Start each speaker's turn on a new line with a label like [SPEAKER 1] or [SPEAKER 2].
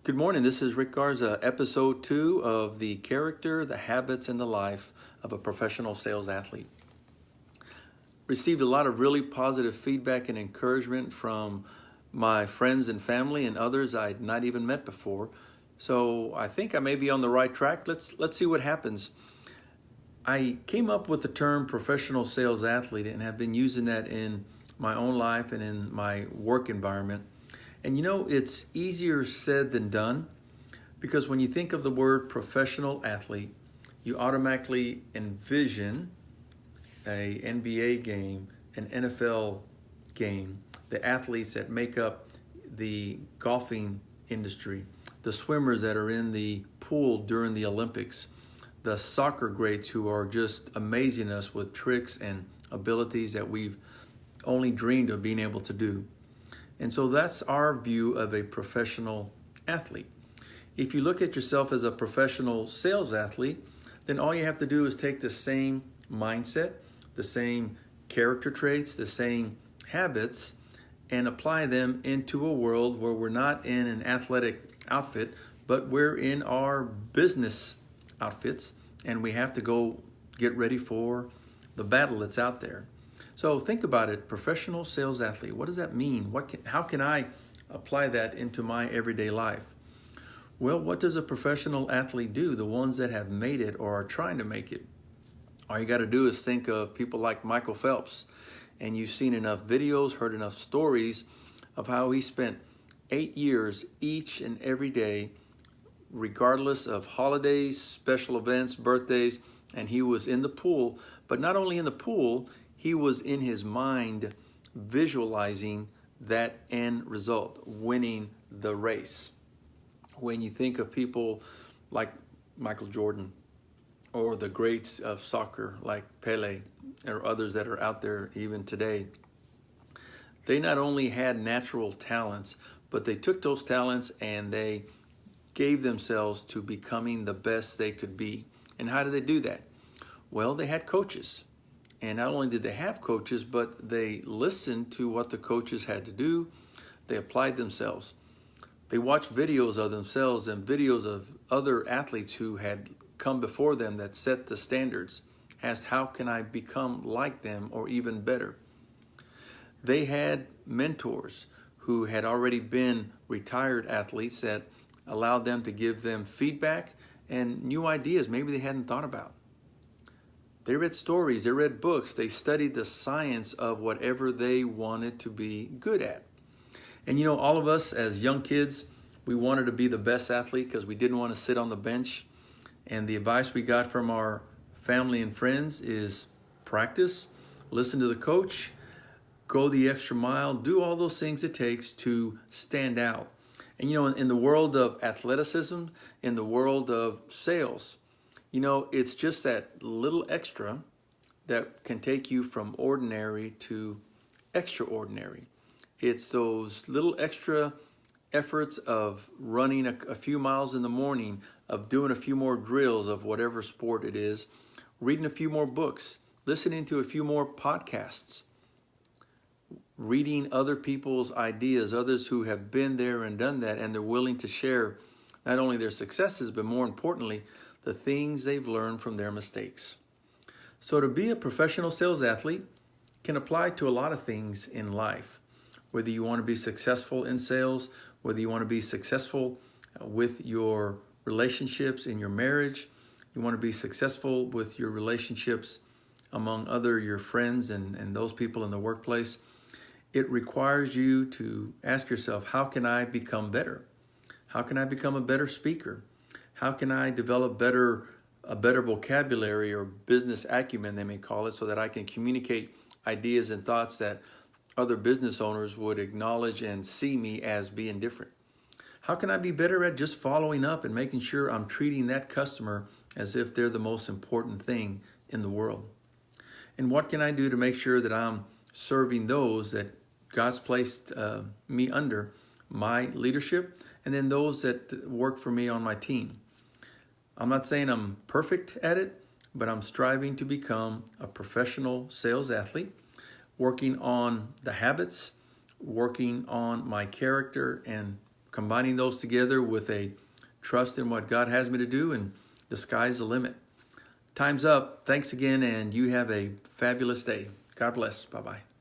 [SPEAKER 1] Good morning. This is Rick Garza, episode 2 of The Character, the Habits, and the Life of a Professional Sales Athlete. Received a lot of really positive feedback and encouragement from my friends and family and others I'd not even met before. So I think I may be on the right track. Let's see what happens. I came up with the term professional sales athlete and have been using that in my own life and in my work environment. And it's easier said than done, because when you think of the word professional athlete, you automatically envision a NBA game, an NFL game, the athletes that make up the golfing industry, the swimmers that are in the pool during the Olympics, the soccer greats who are just amazing us with tricks and abilities that we've only dreamed of being able to do. And so that's our view of a professional athlete. If you look at yourself as a professional sales athlete, then all you have to do is take the same mindset, the same character traits, the same habits, and apply them into a world where we're not in an athletic outfit, but we're in our business outfits, and we have to go get ready for the battle that's out there. So think about it, professional sales athlete. What does that mean? How can I apply that into my everyday life? Well, what does a professional athlete do? The ones that have made it or are trying to make it. All you got to do is think of people like Michael Phelps, and you've seen enough videos, heard enough stories of how he spent 8 years each and every day, regardless of holidays, special events, birthdays, and he was in the pool. But not only in the pool, he was in his mind visualizing that end result, winning the race. When you think of people like Michael Jordan or the greats of soccer like Pele or others that are out there even today, they not only had natural talents, but they took those talents and they gave themselves to becoming the best they could be. And how did they do that? Well, they had coaches. And not only did they have coaches, but they listened to what the coaches had to do. They applied themselves. They watched videos of themselves and videos of other athletes who had come before them that set the standards. Asked, how can I become like them or even better? They had mentors who had already been retired athletes that allowed them to give them feedback and new ideas maybe they hadn't thought about. They read stories, they read books, they studied the science of whatever they wanted to be good at. And all of us as young kids, we wanted to be the best athlete because we didn't want to sit on the bench. And the advice we got from our family and friends is practice, listen to the coach, go the extra mile, do all those things it takes to stand out. And in the world of athleticism, in the world of sales, it's just that little extra that can take you from ordinary to extraordinary. It's those little extra efforts of running a few miles in the morning, of doing a few more drills of whatever sport it is, reading a few more books, listening to a few more podcasts, reading other people's ideas, others who have been there and done that, and they're willing to share not only their successes, but more importantly, the things they've learned from their mistakes. So to be a professional sales athlete can apply to a lot of things in life. Whether you want to be successful in sales, whether you want to be successful with your relationships in your marriage, you want to be successful with your relationships among your friends and those people in the workplace, it requires you to ask yourself, how can I become better? How can I become a better speaker? How can I develop a better vocabulary or business acumen, they may call it, so that I can communicate ideas and thoughts that other business owners would acknowledge and see me as being different? How can I be better at just following up and making sure I'm treating that customer as if they're the most important thing in the world? And what can I do to make sure that I'm serving those that God's placed me under, my leadership, and then those that work for me on my team? I'm not saying I'm perfect at it, but I'm striving to become a professional sales athlete, working on the habits, working on my character, and combining those together with a trust in what God has me to do, and the sky's the limit. Time's up. Thanks again, and you have a fabulous day. God bless. Bye-bye.